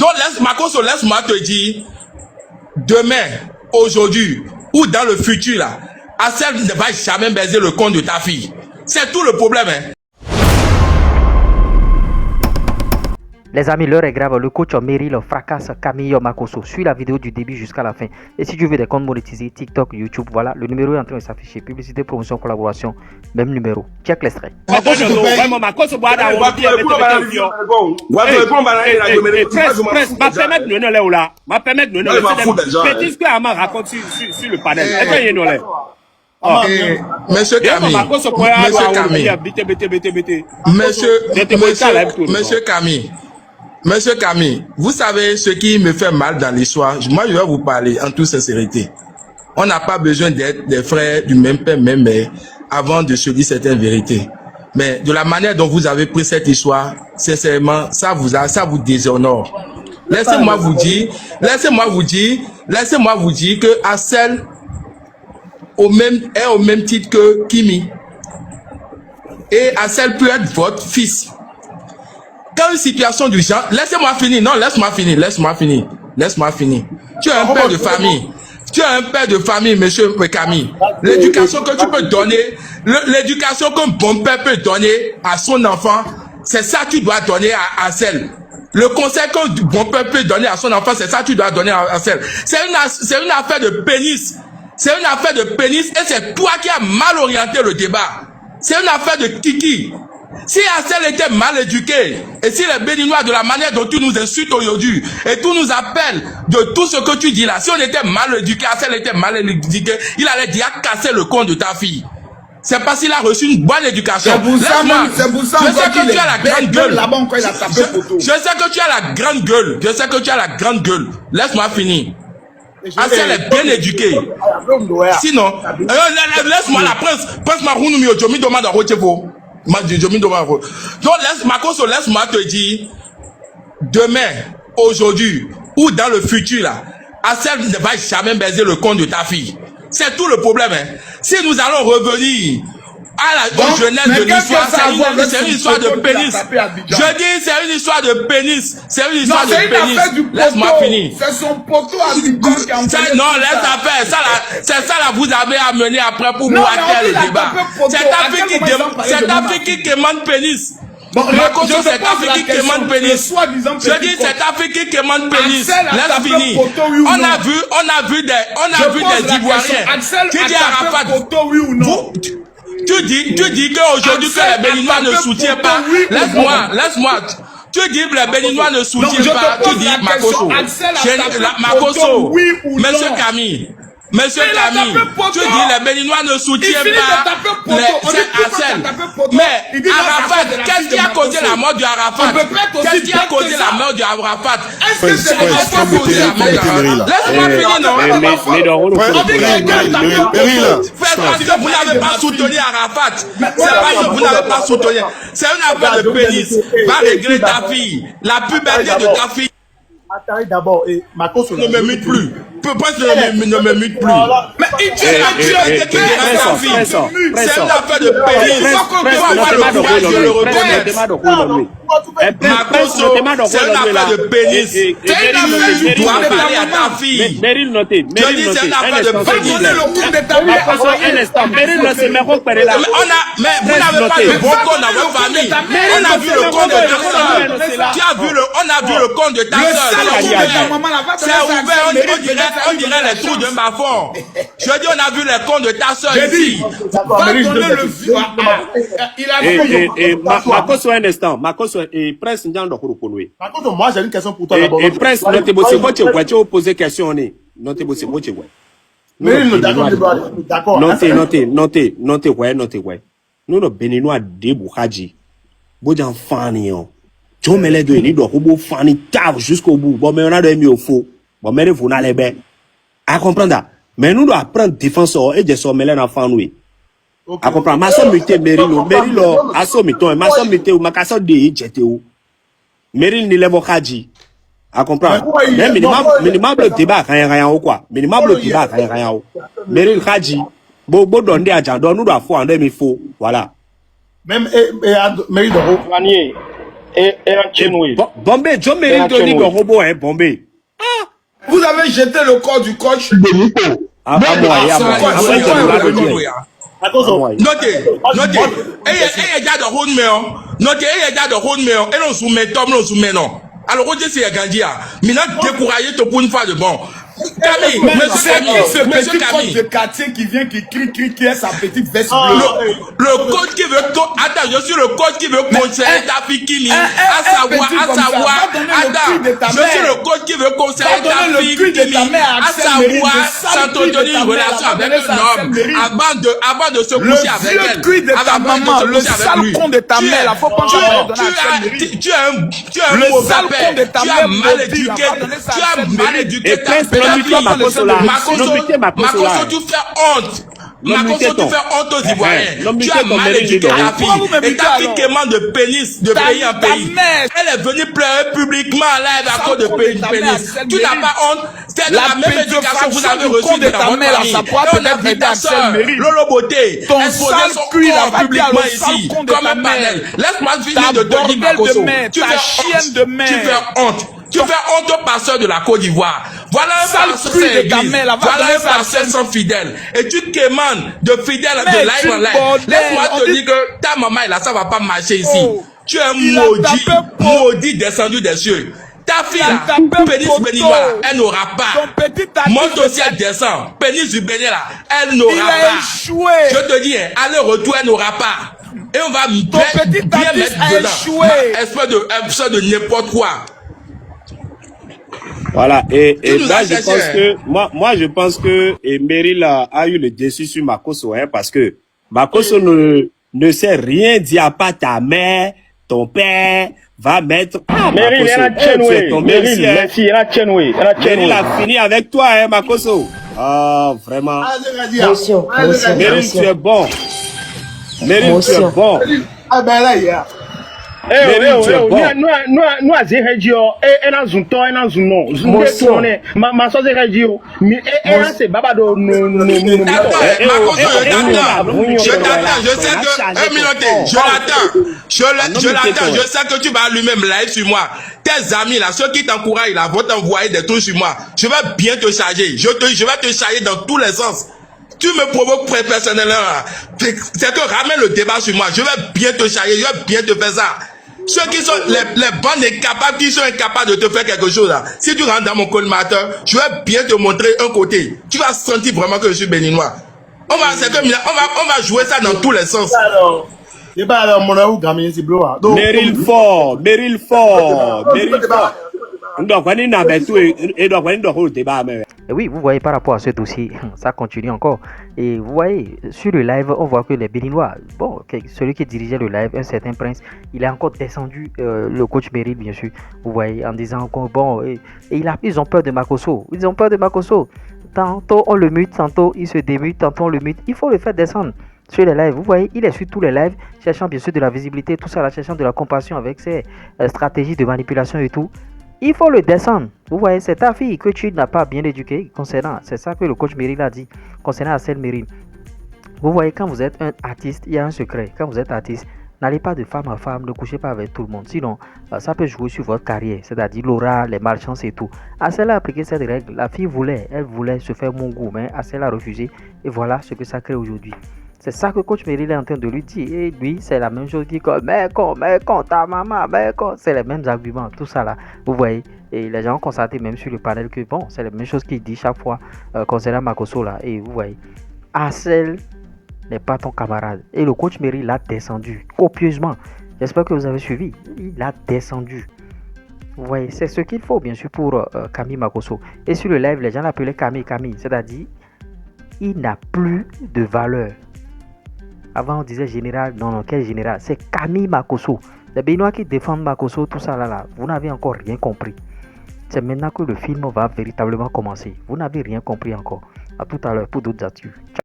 Donc, Makoso, laisse-moi te dire, demain, aujourd'hui, ou dans le futur, là, Assel ne va jamais baiser le compte de ta fille. C'est tout le problème, hein. Les amis, l'heure est grave. Le coach Meryl fracasse Camille Makoso. Suis la vidéo du début jusqu'à la fin. Et si tu veux des comptes monétisés, TikTok, YouTube, voilà, le numéro est en train de s'afficher. Publicité, promotion, collaboration, même numéro. Check l'extrait. Makoso, Monsieur Camille, Monsieur Camille, vous savez ce qui me fait mal dans l'histoire. Moi, je vais vous parler en toute sincérité. On n'a pas besoin d'être des frères du même père, même mère, avant de se dire certaines vérités. Mais de la manière dont vous avez pris cette histoire, sincèrement, ça vous déshonore. Laissez-moi vous dire que Assel est au même titre que Kimi. Et Assel peut être votre fils. Quand une situation du genre, laissez-moi finir. Tu es un père de famille. Monsieur Camille. L'éducation que tu peux donner, l'éducation qu'un bon père peut donner à son enfant, c'est ça que tu dois donner à Assel. Le conseil qu'un bon père peut donner à son enfant, c'est ça que tu dois donner à Assel. C'est une affaire de pénis. C'est une affaire de pénis et c'est toi qui as mal orienté le débat. C'est une affaire de kiki. Si Assel était mal éduqué, et si les Béninois, de la manière dont tu nous insultes aujourd'hui, et tu nous appelles de tout ce que tu dis là, si on était mal éduqué, Assel était mal éduqué, il allait dire casser le compte de ta fille. C'est parce qu'il a reçu une bonne éducation. C'est pour ça je sais que tu as la grande gueule. Je sais que tu as la grande gueule. Laisse-moi finir. Assel est bien éduqué. Sinon, laisse-moi la presse Marounou Mio, Jomi demande à Rochevo. Donc, Makoso, laisse-moi te dire, demain, aujourd'hui, ou dans le futur, là, Assel ne va jamais baiser le compte de ta fille. C'est tout le problème, hein. Si nous allons revenir à la jeunesse de l'histoire, c'est une histoire de pénis. Je dis, c'est une histoire de pénis. Laisse-moi finir. C'est son poteau à non, laisse faire. C'est ça là, vous avez amené après pour boiter le débat. C'est ta fille qui quémande pénis. Makoso, c'est ta fille qui quémande pénis. Je dis, c'est ta fille qui quémande pénis. Laisse finir. On a vu des Ivoiriens. Tu dis Arafat. Tu dis qu'aujourd'hui que les Béninois ne soutiennent pas. Laisse-moi. Tu dis que les Béninois ne soutiennent pas. Tu dis Makoso. Monsieur Camille. Tu dis les Béninois ne soutiennent pas Assel. Mais Arafat, qu'est-ce qui a causé la mort de Arafat? Qu'est-ce qui a causé la mort de Arafat? Laisse-moi finir, non? Parce que vous n'avez pas soutenu Arafat. C'est pas que vous n'avez pas soutenu. C'est une affaire de pénis. Va régler ta fille. La puberté de ta fille. Attendez d'abord, Makoso ne me mute plus. Pourquoi ne me mute plus? Mais il tue sa fille. C'est une affaire de pénis. Je le reconnais. Makoso, c'est une affaire de pénis. Tu dois parler à ta fille. Meryl noté. Je dis c'est une affaire de pénis. Makoso, un instant. Meryl noté, mais vous n'avez pas de bon compte dans votre famille. On a vu le compte de ta soeur. On a vu le compte de ta soeur. C'est ouvert, on dirait les trous de ma fond. Je dis, on a vu les comptes de ta soeur ici. Makoso, un instant. Makoso, et Prince Ndian Dokorokonwe. Makoso, moi j'ai une question pour toi d'abord. Et Prince, notez tu as posé question. Notez d'accord. Notez, ouais. Nous, nos Béninois, des Boukhadji. Boudjan Fani, tu me l'as donné, donc au Fani cave jusqu'au bout. Bon, mais on a donné au faux. Bon, mais vous n'allez pas. À comprendre. Mais nous doit prendre défenseur et de son mêler en fan, oui. À comprendre. Ma soeur muté, Merilo, à son miton, ma soeur muté ou ma casse de jeté ou. Meril ni levo Hadji. À comprendre. Mais minimum le débat, rien ou quoi. Minimum le débat, rien ou. Meril Hadji. Bobo donne des agents, nous doit faire un demi-faux. Voilà. Même Meril Doro. Et un Chenoué. Bombay, John Merrill Doni le robot, hein, Bombay. Vous avez jeté le corps du coach. À moi, Makoso. Notez. Et déjà de Roadmail. Notez, et déjà de Roadmail. Et non, soumet Tom, non, soumet non. Alors, on dit c'est Gandia. Maintenant, décourager tout pour une fois de bon. Camille, C'est qui ce monsieur petit coach Camille. de quartier qui vient, qui crie, qui est sa petite veste bleue? Le coach qui veut, attends, je suis le coach qui veut conseiller Tafi Kini, à savoir, attends, je suis le coach qui veut conseiller Tafi Kini, à savoir, s'entretenir une relation avec un homme, avant de se coucher avec elle. Le cul de ta maman, le sale con de ta mère, là, faut pas tu as un mauvais père, tu as mal éduqué, ta Makoso, tu fais honte. Makoso, tu fais honte aux Ivoiriens. Tu as mal éduqué ta fille. Et ta fille quémande de pénis de pays en pays. Elle est venue pleurer publiquement en live à cause de pénis. Tu n'as pas honte. C'est la même éducation que vous avez reçue de votre famille. Et on a vu ta soeur, Lolo Beauté, exposer son corps publiquement ici, comme un panel. Laisse-moi finir de te dire, Makoso. Tu fais honte. Tu fais honte aux passeurs de la Côte d'Ivoire. Voilà un passeur sans église. Voilà un passeur sans fidèle. Et tu quémandes de fidèles de live en live. Laisse-moi te dire que ta maman et là, ça va pas marcher ici. Tu es un maudit descendu des cieux. Ta fille là, pénis béninois, elle n'aura pas. Monte aussi, elle descend. Pénis du Bénin là, elle n'aura pas. Je te dis, aller-retour, elle n'aura pas. Et on va bien mettre dedans. Espèce de n'importe quoi. Voilà, et là, je pense que, moi, je pense que Meryl a eu le dessus sur Makoso, hein, parce que Makoso ne sait rien dire à part ta mère, ton père, va mettre. Meryl, elle a Chenoué. Meryl, merci, elle a Chenoué. Meryl a fini avec toi, hein, Makoso. Ah, vraiment. Meryl, tu es bon. Meryl, tu es bon. Ah ben là, il y a. Nous à Zérédio, et dans un temps, et dans un nom. Ma soeur Zérédio, et là c'est Baba de je t'attends, je sais que, je l'attends, je sais que tu vas allumer me live sur moi. Tes amis là, ceux qui t'encouragent là, vont t'envoyer des trucs sur moi. Je vais bien te charger, je vais te charger dans tous les sens. Tu me provoques personnellement là. C'est que ramène le débat sur moi. Je vais bien te charger, je vais bien te faire ça. Ceux qui sont les bandes incapables, qui sont incapables de te faire quelque chose là. Si tu rentres dans mon collimateur, je vais bien te montrer un côté. Tu vas sentir vraiment que je suis béninois. On va jouer ça dans tous les sens. C'est pas alors mon amour gamin c'est bleu. Meryl fort. Et oui, vous voyez par rapport à ce dossier, ça continue encore. Et vous voyez, sur le live, on voit que les Béninois, bon, celui qui dirigeait le live, un certain prince, il a encore descendu le coach Meryl, bien sûr. Vous voyez, en disant encore, bon, ils ont peur de Makoso. Ils ont peur de Makoso. Tantôt on le mute, tantôt il se démute, tantôt on le mute. Il faut le faire descendre sur les lives. Vous voyez, il est sur tous les lives, cherchant bien sûr de la visibilité, tout ça, là, cherchant de la compassion avec ses stratégies de manipulation et tout. Il faut le descendre. Vous voyez, c'est ta fille que tu n'as pas bien éduquée concernant. C'est ça que le coach Meryl a dit concernant Assel Meryl. Vous voyez, quand vous êtes un artiste, il y a un secret. Quand vous êtes artiste, n'allez pas de femme à femme, ne couchez pas avec tout le monde. Sinon, ça peut jouer sur votre carrière, c'est-à-dire l'aura, les malchances et tout. Assel a appliqué cette règle. La fille elle voulait se faire mon goût, mais Assel a refusé. Et voilà ce que ça crée aujourd'hui. C'est ça que coach Meryl est en train de lui dire. Et lui, c'est la même chose qu'il dit, mais quand ta maman, mais quand. C'est les mêmes arguments, tout ça là. Vous voyez. Et les gens ont constaté même sur le panel que bon, c'est la même chose qu'il dit chaque fois concernant Makoso là. Et vous voyez, Assel n'est pas ton camarade. Et le coach Meryl l'a descendu copieusement. J'espère que vous avez suivi. Il l'a descendu. Vous voyez, c'est ce qu'il faut bien sûr pour Camille Makoso. Et sur le live, les gens l'appelaient Camille. C'est-à-dire, il n'a plus de valeur. Avant, on disait général. Non, quel général? C'est Camille Makoso. Les Béninois qui défendent Makoso, tout ça là, vous n'avez encore rien compris. C'est maintenant que le film va véritablement commencer. Vous n'avez rien compris encore. À tout à l'heure pour d'autres actus.